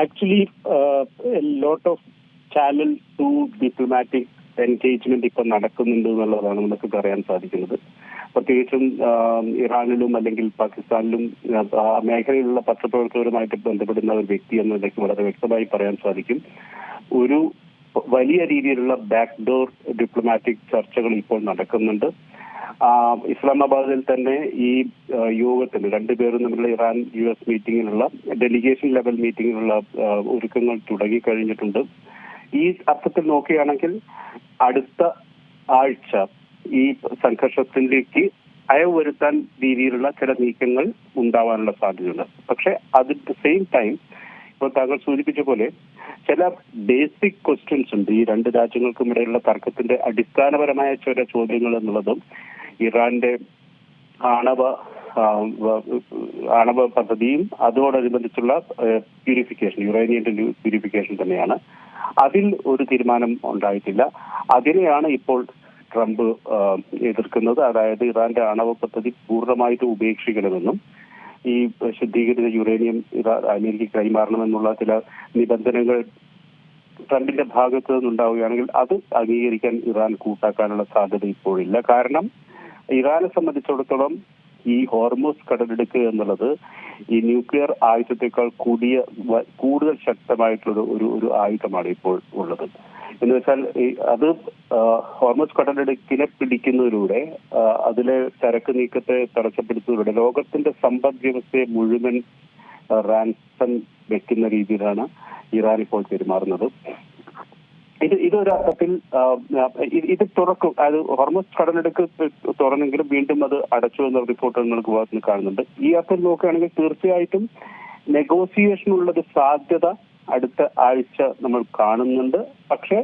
Actually lot of channel to diplomatic engagement ഇപ്പൊ നടക്കുന്നുണ്ട് എന്നുള്ളതാണ് നമുക്ക് പറയാൻ സാധിക്കുന്നത്. പ്രത്യേകിച്ചും ഇറാനിലും അല്ലെങ്കിൽ പാകിസ്ഥാനിലും മേഖലയിലുള്ള പത്രപ്രവർത്തകരുമായിട്ട് ബന്ധപ്പെടുന്ന ഒരു വ്യക്തി എന്നതിലേക്ക് വളരെ വ്യക്തമായി പറയാൻ സാധിക്കും. ഒരു വലിയ രീതിയിലുള്ള ബാക്ക്ഡോർ ഡിപ്ലോമാറ്റിക് ചർച്ചകൾ ഇപ്പോൾ നടക്കുന്നുണ്ട്. ഇസ്ലാമാബാദിൽ തന്നെ ഈ യോഗത്തിൽ രണ്ടുപേരും തമ്മിലുള്ള ഇറാൻ US മീറ്റിംഗിനുള്ള ഡെലിഗേഷൻ ലെവൽ മീറ്റിംഗിനുള്ള ഒരുക്കങ്ങൾ തുടങ്ങിക്കഴിഞ്ഞിട്ടുണ്ട്. ഈ അർത്ഥത്തിൽ നോക്കുകയാണെങ്കിൽ അടുത്ത ആഴ്ച ഈ സംഘർഷത്തിലേക്ക് അയവ് വരുത്താൻ രീതിയിലുള്ള ചില നീക്കങ്ങൾ ഉണ്ടാവാനുള്ള സാധ്യതയുണ്ട്. പക്ഷെ അറ്റ് ദ സെയിം ടൈം ഇപ്പോൾ താങ്കൾ സൂചിപ്പിച്ച പോലെ ചില ബേസിക് ക്വസ്റ്റ്യൻസ് ഉണ്ട്. ഈ രണ്ട് രാജ്യങ്ങൾക്കും ഇടയിലുള്ള തർക്കത്തിന്റെ അടിസ്ഥാനപരമായ ചില ചോദ്യങ്ങൾ എന്നുള്ളതും ഇറാന്റെ ആണവ പദ്ധതിയും അതോടനുബന്ധിച്ചുള്ള പ്യൂരിഫിക്കേഷൻ, യുറേനിയന്റെ പ്യൂരിഫിക്കേഷൻ തന്നെയാണ്. അതിൽ ഒരു തീരുമാനം ഉണ്ടായിട്ടില്ല. അതിനെയാണ് ഇപ്പോൾ ട്രംപ് എതിർക്കുന്നത്. അതായത് ഇറാന്റെ ആണവ പദ്ധതി പൂർണ്ണമായിട്ട് ഉപേക്ഷിക്കണമെന്നും ഈ ശുദ്ധീകരിച്ച യുറേനിയം അമേരിക്ക കൈമാറണമെന്നുള്ള ചില നിബന്ധനകൾ ട്രംപിന്റെ ഭാഗത്ത് നിന്നുണ്ടാവുകയാണെങ്കിൽ അത് അംഗീകരിക്കാൻ ഇറാൻ കൂട്ടാക്കാനുള്ള സാധ്യത ഇപ്പോഴില്ല. കാരണം ഇറാനെ സംബന്ധിച്ചിടത്തോളം ഈ ഹോർമൂസ് കടലിടുക്ക് എന്നുള്ളത് ഈ ന്യൂക്ലിയർ ആയുധത്തെക്കാൾ കൂടുതൽ ശക്തമായിട്ടുള്ള ഒരു ആയുധമാണ് ഇപ്പോൾ ഉള്ളത്. എന്ന് വെച്ചാൽ അത് ഹോർമൂസ് കടലിടുക്കിനെ പിടിക്കുന്നതിലൂടെ അതിലെ ചരക്ക് നീക്കത്തെ തടസ്സപ്പെടുത്തുന്നതിലൂടെ ലോകത്തിന്റെ സമ്പദ് വ്യവസ്ഥയെ മുഴുവൻ റാൻസം വെക്കുന്ന രീതിയിലാണ് ഇറാൻ ഇപ്പോൾ പെരുമാറുന്നത്. ഇതൊരു അർത്ഥത്തിൽ ഇത് തുറക്കും. അത് ഹോർമൂസ് കടലിടുക്ക് തുറന്നെങ്കിലും വീണ്ടും അത് അടച്ചു എന്ന റിപ്പോർട്ട് നമുക്ക് ഭാഗത്ത് കാണുന്നുണ്ട്. ഈ അർത്ഥത്തിൽ നോക്കുകയാണെങ്കിൽ തീർച്ചയായിട്ടും നെഗോസിയേഷനുള്ളൊരു സാധ്യത അടുത്ത ആഴ്ച നമ്മൾ കാണുന്നുണ്ട്. പക്ഷേ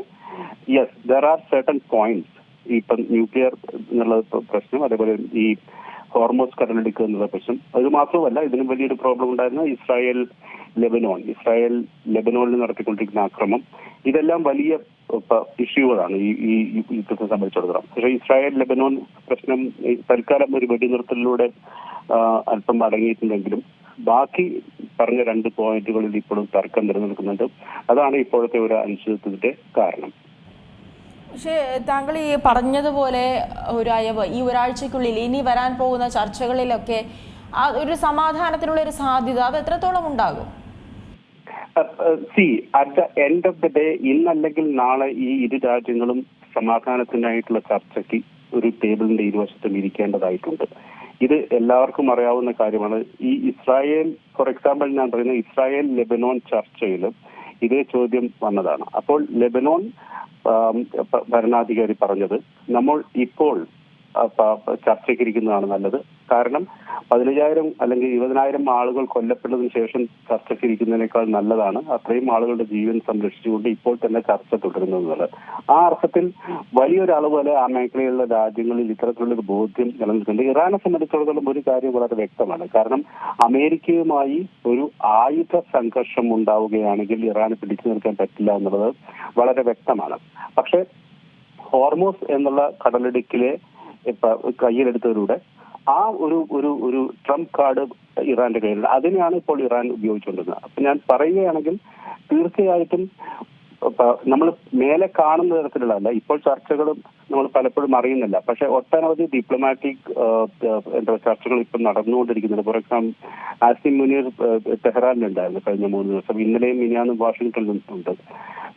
yes, there are certain points. ഇപ്പം ന്യൂക്ലിയർ എന്നുള്ള പ്രശ്നം, അതേപോലെ ഈ ഹോർമൂസ് കടലിടുക്ക് എന്നുള്ള പ്രശ്നം, അത് മാത്രമല്ല ഇതിനും വലിയൊരു പ്രോബ്ലം ഉണ്ടായിരുന്ന ഇസ്രായേൽ ലെബനോണിൽ നടത്തിക്കൊണ്ടിരിക്കുന്ന ആക്രമണം, ഇതെല്ലാം വലിയ ഇഷ്യൂകളാണ് ഈ യുദ്ധത്തെ സംബന്ധിച്ചിടത്തോളം. പക്ഷേ ഇസ്രായേൽ ലെബനോൺ പ്രശ്നം തൽക്കാലം ഒരു വെടിനിർത്തലിലൂടെ അല്പം അടങ്ങിയിട്ടുണ്ടെങ്കിലും ബാക്കി പറഞ്ഞ 2 പോയിന്റുകളിൽ ഇപ്പോഴും തർക്കം നിലനിൽക്കുന്നുണ്ട്. അതാണ് ഇപ്പോഴത്തെ ഒരു അനിശ്ചിതത്വത്തിന്റെ കാരണം. പക്ഷേ താങ്കൾ ഈ പറഞ്ഞതുപോലെ ഒരു അയവ് ഈ ഒരാഴ്ചക്കുള്ളിൽ ഇനി വരാൻ പോകുന്ന ചർച്ചകളിലൊക്കെ ഒരു സമാധാനത്തിനുള്ള ഒരു സാധ്യത അത് എത്രത്തോളം ഉണ്ടാകും? At the end of the day, ഇന്നല്ലെങ്കിൽ നാളെ ഈ ഇരു രാജ്യങ്ങളും സമാധാനത്തിനായിട്ടുള്ള ചർച്ചയ്ക്ക് ഒരു ടേബിളിന്റെ ഇരുവശത്തും ഇരിക്കേണ്ടതായിട്ടുണ്ട്. ഇത് എല്ലാവർക്കും അറിയാവുന്ന കാര്യമാണ്. ഈ ഇസ്രായേൽ, ഫോർ എക്സാമ്പിൾ ഞാൻ പറയുന്ന ഇസ്രായേൽ ലെബനോൺ ചർച്ചയിൽ ഇതേ ചോദ്യം വന്നതാണ്. അപ്പോൾ ലെബനോൺ ഭരണാധികാരി പറഞ്ഞത് നമ്മൾ ഇപ്പോൾ ചർച്ചയ്ക്കിരിക്കുന്നതാണ് നല്ലത്. കാരണം 15,000 അല്ലെങ്കിൽ 20,000 ആളുകൾ കൊല്ലപ്പെട്ടതിന് ശേഷം ചർച്ചയ്ക്കിരിക്കുന്നതിനേക്കാൾ നല്ലതാണ് അത്രയും ആളുകളുടെ ജീവൻ സംരക്ഷിച്ചുകൊണ്ട് ഇപ്പോൾ തന്നെ ചർച്ച തുടരുന്നത്. ആ അർത്ഥത്തിൽ വലിയൊരു അളവ് ആ മേഖലയിലുള്ള രാജ്യങ്ങളിൽ ഇത്തരത്തിലുള്ളൊരു ബോധ്യം നിലനിൽക്കുന്നുണ്ട്. ഇറാനെ സംബന്ധിച്ചിടത്തോളം ഒരു കാര്യം വളരെ വ്യക്തമാണ്. കാരണം അമേരിക്കയുമായി ഒരു ആയുധ സംഘർഷം ഉണ്ടാവുകയാണെങ്കിൽ ഇറാന് പിടിച്ചു നിൽക്കാൻ പറ്റില്ല എന്നുള്ളത് വളരെ വ്യക്തമാണ്. പക്ഷെ ഹോർമൂസ് എന്നുള്ള കടലിടുക്കിലെ കയ്യിലെടുത്തതിലൂടെ ആ ഒരു ട്രംപ് കാർഡ് ഇറാന്റെ കയ്യിലുണ്ട്. അതിനെയാണ് ഇപ്പോൾ ഇറാൻ ഉപയോഗിച്ചുകൊണ്ടിരുന്നത്. അപ്പൊ ഞാൻ പറയുകയാണെങ്കിൽ തീർച്ചയായിട്ടും നമ്മൾ മേലെ കാണുന്ന തരത്തിലുള്ളതല്ല ഇപ്പോൾ ചർച്ചകളും നമ്മൾ പലപ്പോഴും അറിയുന്നില്ല. പക്ഷെ ഒട്ടനവധി ഡിപ്ലോമാറ്റിക് ചർച്ചകൾ ഇപ്പം നടന്നുകൊണ്ടിരിക്കുന്നുണ്ട്. ഫോർ എക്സാമ്പിൾ ആസിം മുനീർ ടെഹ്റാനിലുണ്ടായിരുന്നു കഴിഞ്ഞ 3 ദിവസം. ഇന്നലെയും മിനിയാന്നും വാഷിംഗ്ടണിലും ഉണ്ട്.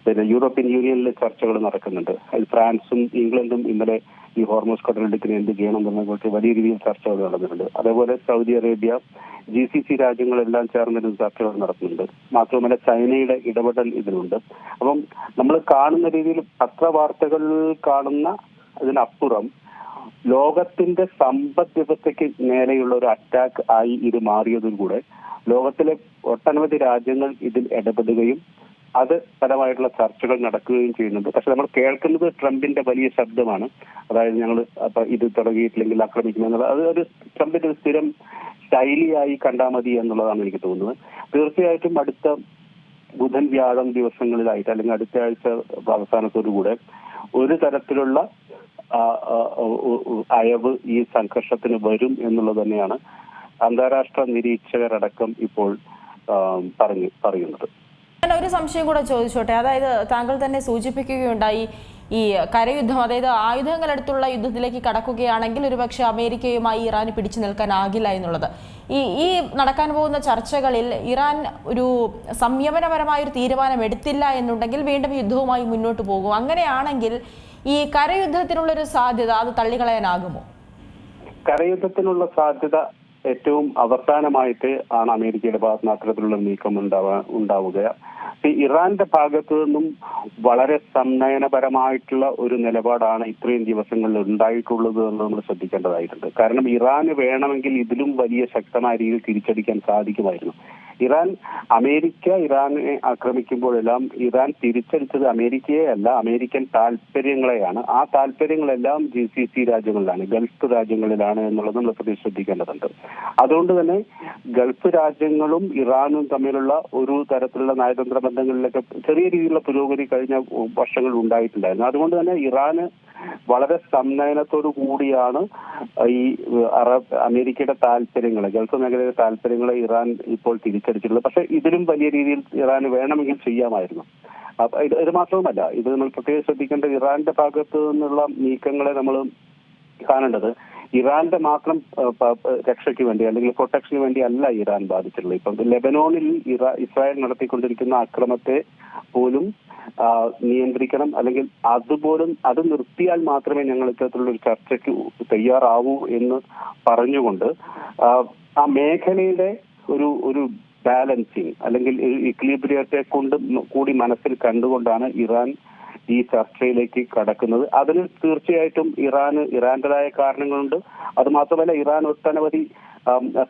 പിന്നെ യൂറോപ്യൻ യൂണിയനിലെ ചർച്ചകൾ നടക്കുന്നുണ്ട്. ഫ്രാൻസും ഇംഗ്ലണ്ടും ഇന്നലെ ഈ ഹോർമൂസ് കടലിടുക്കിന് എന്ത് ചെയ്യണം എന്നതിനെക്കുറിച്ച് വലിയ രീതിയിൽ ചർച്ചകൾ നടന്നിട്ടുണ്ട്. അതേപോലെ സൗദി അറേബ്യ, GCC രാജ്യങ്ങളെല്ലാം ചേർന്നൊരു ചർച്ചകൾ നടത്തുന്നുണ്ട്. മാത്രമല്ല ചൈനയുടെ ഇടപെടൽ ഇതിലുണ്ട്. അപ്പം നമ്മൾ കാണുന്ന രീതിയിൽ പത്രവാർത്തകൾ കാണുന്ന അതിനപ്പുറം ലോകത്തിന്റെ സമ്പദ് വ്യവസ്ഥയ്ക്ക് നേരെയുള്ള ഒരു അറ്റാക്ക് ആയി ഇത് മാറിയതിലൂടെ ലോകത്തിലെ ഒട്ടനവധി രാജ്യങ്ങൾ ഇതിൽ ഇടപെടുകയും അത് പരമായിട്ടുള്ള ചർച്ചകൾ നടക്കുകയും ചെയ്യുന്നുണ്ട്. പക്ഷെ നമ്മൾ കേൾക്കുന്നത് ട്രംപിന്റെ വലിയ ശബ്ദമാണ്. അതായത് ഞങ്ങൾ ഇത് തുടങ്ങിയിട്ടില്ലെങ്കിൽ ആക്രമിക്കുമെന്നുള്ളത് അത് ഒരു ട്രംപിന്റെ സ്ഥിരം ശൈലിയായി കണ്ടാൽ മതി എന്നുള്ളതാണ് എനിക്ക് തോന്നുന്നത്. തീർച്ചയായിട്ടും അടുത്ത ബുധൻ വ്യാഴം ദിവസങ്ങളിലായിട്ട് അല്ലെങ്കിൽ അടുത്ത ആഴ്ച അവസാനത്തോടുകൂടെ ഒരു തരത്തിലുള്ള അയവ് ഈ സംഘർഷത്തിന് വരും എന്നുള്ളത് തന്നെയാണ് അന്താരാഷ്ട്ര നിരീക്ഷകരടക്കം ഇപ്പോൾ പറയുന്നത്. ഒരു സംശയം കൂടെ ചോദിച്ചോട്ടെ. അതായത് താങ്കൾ തന്നെ സൂചിപ്പിക്കുകയുണ്ടായി, ഈ കരയുദ്ധം, അതായത് ആയുധങ്ങളെടുത്തുള്ള യുദ്ധത്തിലേക്ക് കടക്കുകയാണെങ്കിൽ ഒരുപക്ഷെ അമേരിക്കയുമായി ഇറാന് പിടിച്ചു നിൽക്കാനാകില്ല എന്നുള്ളത്. ഈ നടക്കാൻ പോകുന്ന ചർച്ചകളിൽ ഇറാൻ ഒരു സംയമനപരമായ ഒരു തീരുമാനം എടുത്തില്ല എന്നുണ്ടെങ്കിൽ വീണ്ടും യുദ്ധവുമായി മുന്നോട്ട് പോകും. അങ്ങനെയാണെങ്കിൽ ഈ കരയുദ്ധത്തിനുള്ളൊരു സാധ്യത അത് തള്ളിക്കളയാനാകുമോ? കരയുദ്ധത്തിനുള്ള സാധ്യത ഏറ്റവും അവസാനമായിട്ട് ആണ് അമേരിക്കയുടെ ഭാഗത്ത് അത്തരത്തിലുള്ള നീക്കം ഉണ്ടാവുക. ഇറാന്റെ ഭാഗത്തു നിന്നും വളരെ സംനയനപരമായിട്ടുള്ള ഒരു നിലപാടാണ് ഇത്രയും ദിവസങ്ങളിൽ ഉണ്ടായിട്ടുള്ളത് എന്ന് നമ്മൾ ശ്രദ്ധിക്കേണ്ടതായിട്ടുണ്ട്. കാരണം ഇറാന് വേണമെങ്കിൽ ഇതിലും വലിയ ശക്തമായ രീതിയിൽ തിരിച്ചടിക്കാൻ സാധിക്കുമായിരുന്നു. അമേരിക്ക ഇറാനെ ആക്രമിക്കുമ്പോഴെല്ലാം ഇറാൻ തിരിച്ചടിച്ചത് അമേരിക്കയെ അല്ല, അമേരിക്കൻ താല്പര്യങ്ങളെയാണ്. ആ താല്പര്യങ്ങളെല്ലാം GCC രാജ്യങ്ങളിലാണ്, ഗൾഫ് രാജ്യങ്ങളിലാണ് എന്നുള്ളത് നമ്മൾ ശ്രദ്ധിക്കേണ്ടതുണ്ട്. അതുകൊണ്ട് തന്നെ ഗൾഫ് രാജ്യങ്ങളും ഇറാനും തമ്മിലുള്ള ഒരു തരത്തിലുള്ള നയതന്ത്ര ബന്ധങ്ങളിലൊക്കെ ചെറിയ രീതിയിലുള്ള പുരോഗതി കഴിഞ്ഞ വർഷങ്ങൾ ഉണ്ടായിട്ടുണ്ടായിരുന്നു. അതുകൊണ്ട് തന്നെ ഇറാന് വളരെ സംനയനത്തോടു കൂടിയാണ് ഈ അമേരിക്കയുടെ താല്പര്യങ്ങളെ, ഗൾഫ് മേഖലയിലെ താല്പര്യങ്ങളെ ഇറാൻ ഇപ്പോൾ തിരിച്ചടിച്ചിട്ടുള്ളത്. പക്ഷെ ഇതിലും വലിയ രീതിയിൽ ഇറാന് വേണമെങ്കിൽ ചെയ്യാമായിരുന്നു. ഇത് മാത്രവുമല്ല, ഇത് നമ്മൾ പ്രത്യേകം ശ്രദ്ധിക്കേണ്ട ഇറാന്റെ ഭാഗത്ത് നിന്നുള്ള നീക്കങ്ങളെ നമ്മൾ കാണേണ്ടത് ഇറാന്റെ മാത്രം രക്ഷയ്ക്ക് വേണ്ടി അല്ലെങ്കിൽ പ്രൊട്ടക്ഷന് വേണ്ടി അല്ല ഇറാൻ ബാധിച്ചിട്ടുള്ളത്. ഇപ്പം ലെബനോണിൽ ഇസ്രായേൽ നടത്തിക്കൊണ്ടിരിക്കുന്ന അക്രമത്തെ പോലും നിയന്ത്രിക്കണം, അല്ലെങ്കിൽ അത് നിർത്തിയാൽ മാത്രമേ ഞങ്ങൾ ഇത്തരത്തിലുള്ള ഒരു ചർച്ചയ്ക്ക് തയ്യാറാവൂ എന്ന് പറഞ്ഞുകൊണ്ട് ആ മേഖലയുടെ ഒരു ബാലൻസിങ് അല്ലെങ്കിൽ ഇക്വിലിബ്രിയത്തെ കൂടി മനസ്സിൽ കണ്ടുകൊണ്ടാണ് ഇറാൻ ഈ ചർച്ചയിലേക്ക് കടക്കുന്നത്. അതിന് തീർച്ചയായിട്ടും ഇറാന്റേതായ കാരണങ്ങളുണ്ട്. അത് മാത്രമല്ല ഇറാൻ ഒട്ടനവധി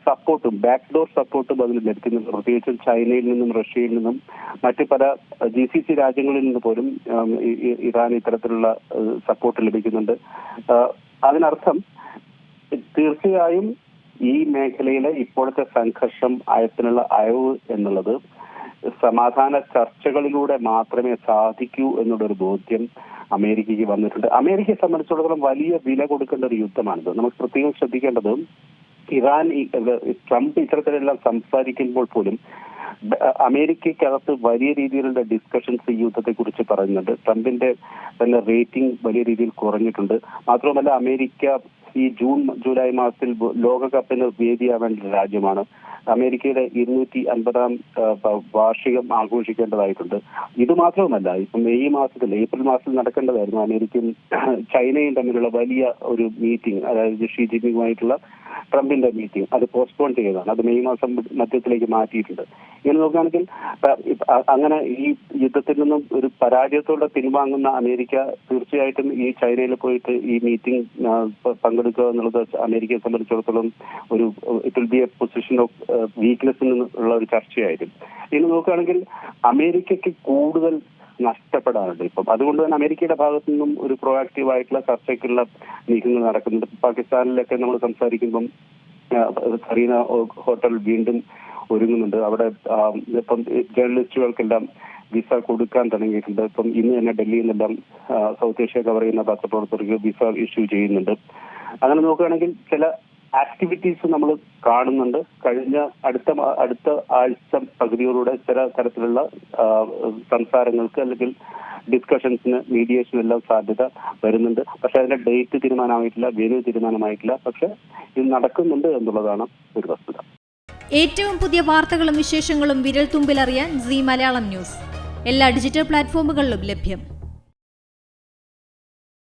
സപ്പോർട്ടും ബാക്ക്ഡോർ സപ്പോർട്ടും അതിന് ലഭിക്കുന്നുണ്ട്. പ്രത്യേകിച്ചും ചൈനയിൽ നിന്നും റഷ്യയിൽ നിന്നും മറ്റ് പല GCC രാജ്യങ്ങളിൽ നിന്ന് പോലും ഇറാൻ ഇത്തരത്തിലുള്ള സപ്പോർട്ട് ലഭിക്കുന്നുണ്ട്. അതിനർത്ഥം തീർച്ചയായും ഈ മേഖലയിലെ ഇപ്പോഴത്തെ സംഘർഷം ആയത്തിനുള്ള അയവ് എന്നുള്ളത് സമാധാന ചർച്ചകളിലൂടെ മാത്രമേ സാധിക്കൂ എന്നുള്ളൊരു ബോധ്യം അമേരിക്കയ്ക്ക് വന്നിട്ടുണ്ട്. അമേരിക്കയെ സംബന്ധിച്ചിടത്തോളം വലിയ വില കൊടുക്കേണ്ട ഒരു യുദ്ധമാണിത്. നമുക്ക് പ്രത്യേകം ശ്രദ്ധിക്കേണ്ടത് ട്രംപ് ഇത്തരത്തിലെല്ലാം സംസാരിക്കുമ്പോൾ പോലും അമേരിക്കയ്ക്കകത്ത് വലിയ രീതിയിലുള്ള ഡിസ്കഷൻസ് ഈ യുദ്ധത്തെ കുറിച്ച് പറയുന്നുണ്ട്. ട്രംപിന്റെ തന്നെ റേറ്റിംഗ് വലിയ രീതിയിൽ കുറഞ്ഞിട്ടുണ്ട്. മാത്രമല്ല അമേരിക്ക ഈ ജൂലൈ മാസത്തിൽ ലോകകപ്പിന് വേദിയാവേണ്ട രാജ്യമാണ്. അമേരിക്കയുടെ 250-ാം വാർഷികം ആഘോഷിക്കേണ്ടതായിട്ടുണ്ട്. ഇത് മാത്രവുമല്ല, ഇപ്പം ഏപ്രിൽ മാസത്തിൽ നടക്കേണ്ടതായിരുന്നു അമേരിക്കയും ചൈനയും തമ്മിലുള്ള വലിയ ഒരു മീറ്റിംഗ്, അതായത് ഷീ ജിൻപിങ്ങുമായിട്ടുള്ള ട്രംപിന്റെ മീറ്റിംഗ്. അത് പോസ്റ്റ്പോൺ ചെയ്തതാണ്. അത് മെയ് മാസം മധ്യത്തിലേക്ക് മാറ്റിയിട്ടുണ്ട്. ഇങ്ങനെ നോക്കുകയാണെങ്കിൽ അങ്ങനെ ഈ യുദ്ധത്തിൽ നിന്നും ഒരു പരാജയത്തോടെ പിൻവാങ്ങുന്ന അമേരിക്ക തീർച്ചയായിട്ടും ഈ ചൈനയിൽ പോയിട്ട് ഈ മീറ്റിംഗ് പങ്കെടുക്കുക എന്നുള്ളത് അമേരിക്കയെ സംബന്ധിച്ചിടത്തോളം it will be a position of വീക്ക്നെസ്സിൽ നിന്നുള്ള ഒരു ചർച്ചയായിരിക്കും. ഇനി നോക്കുകയാണെങ്കിൽ അമേരിക്കയ്ക്ക് കൂടുതൽ നഷ്ടപ്പെടാറുണ്ട് ഇപ്പം. അതുകൊണ്ട് തന്നെ അമേരിക്കയുടെ ഭാഗത്തു നിന്നും ഒരു പ്രൊആക്റ്റീവ് ആയിട്ടുള്ള ചർച്ചയ്ക്കുള്ള നീക്കങ്ങൾ നടക്കുന്നുണ്ട്. പാകിസ്ഥാനിലൊക്കെ നമ്മൾ സംസാരിക്കുമ്പം സരീന ഹോട്ടൽ വീണ്ടും ഒരുങ്ങുന്നുണ്ട്. അവിടെ ഇപ്പം ജേർണലിസ്റ്റുകൾക്കെല്ലാം വിസ കൊടുക്കാൻ തുടങ്ങിയിട്ടുണ്ട്. ഇപ്പം ഇന്ന് തന്നെ ഡൽഹിയിൽ നിന്നെല്ലാം സൗത്ത് ഏഷ്യ കവർ ചെയ്യുന്ന പത്രപ്രവർത്തകർക്ക് വിസ ഇഷ്യൂ ചെയ്യുന്നുണ്ട്. അങ്ങനെ നോക്കുകയാണെങ്കിൽ ചില ആക്ടിവിറ്റീസ് നമ്മൾ കാണുന്നുണ്ട്. കഴിഞ്ഞ അടുത്ത ആഴ്ച പകുതിയോടുകൂടെ ചില തരത്തിലുള്ള സംസാരങ്ങൾക്ക് അല്ലെങ്കിൽ ഡിസ്കഷൻസിന് മീഡിയേഷനും എല്ലാം സാധ്യത വരുന്നുണ്ട്. പക്ഷെ അതിന്റെ ഡേറ്റ് തീരുമാനമായിട്ടില്ല, വെന്യൂ തീരുമാനമായിട്ടില്ല. പക്ഷെ ഇത് നടക്കുന്നുണ്ട് എന്നുള്ളതാണ് ഒരു വസ്തുത. ഏറ്റവും പുതിയ വാർത്തകളും വിശേഷങ്ങളും വിരൽ തുമ്പിലറിയാൻ Zee മലയാളം ന്യൂസ് എല്ലാ ഡിജിറ്റൽ പ്ലാറ്റ്ഫോമുകളിലും ലഭ്യം.